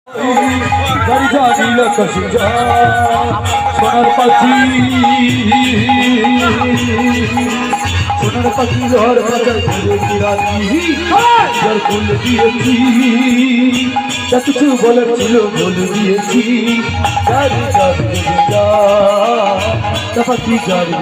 গাড়ি জানিল কসিজা সোনার পাখি সোনার পাখি ঘর বাজার ঘুরে ফিরাতি ঘর ফুল দিয়েছি যা কিছু বলার ছিল বলে দিয়েছি গাড়ি গাড়ি যা পাখি গাড়ি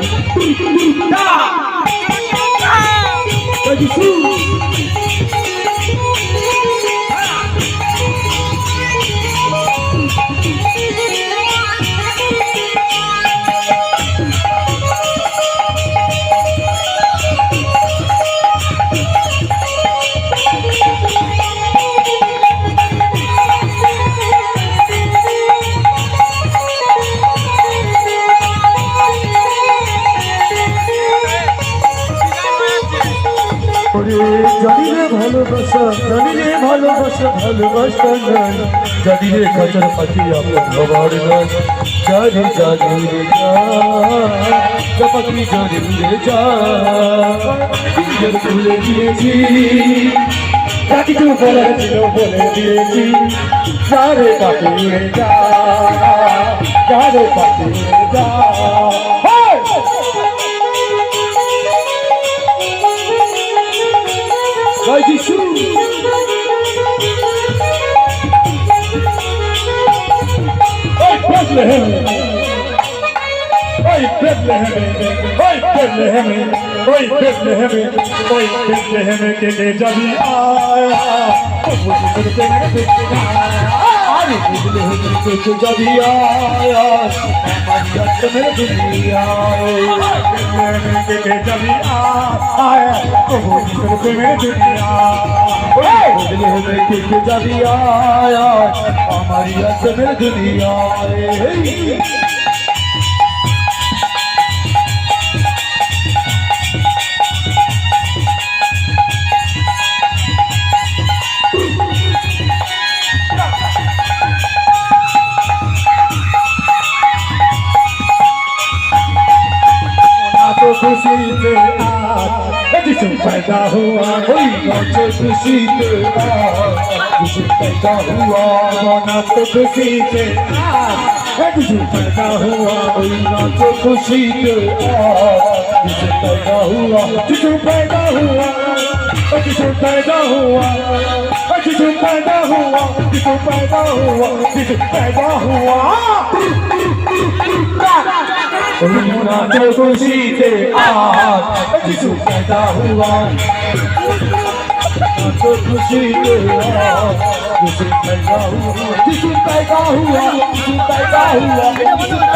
জানি রে ভালোবাসা জানি রে ভালোবাসা ভালোবাসা নাই জানি রে খাঁচার পাখি আপন হবার নাই জানি জানি রে যা পাখি জানি রে যা খুলে দিয়েছি যা কিছু বলার ছিল বলে দিয়েছি যা রে পাখি রে যা রে পাখি রে যা Vai de chuva! Oi, Bethlehem! Oi, Bethlehem! Oi, Bethlehem! Oi, Bethlehem! Oi, Bethlehem! Que jabi aaya! Ari Bethlehem ke jabi aaya! Amat mere duniya Bethlehem ke jabi aaya! Bethlehem ke jabi aaya! Hamari mere duniya खुशी से आज पैदा हुआ कोई नाचो खुशी से आज पैदा हुआ मना तो खुशी से आज पैदा हुआ कोई नाचो खुशी से आज पैदा हुआ पैदा हुआ पैदा हुआ पैदा हुआ पैदा हुआ पैदा हुआ नाचो खुशी से आज यीशु पैदा हुआ नाचो खुशी से आज यीशु पैदा हुआ यीशु पैदा हुआ यीशु पैदा हुआ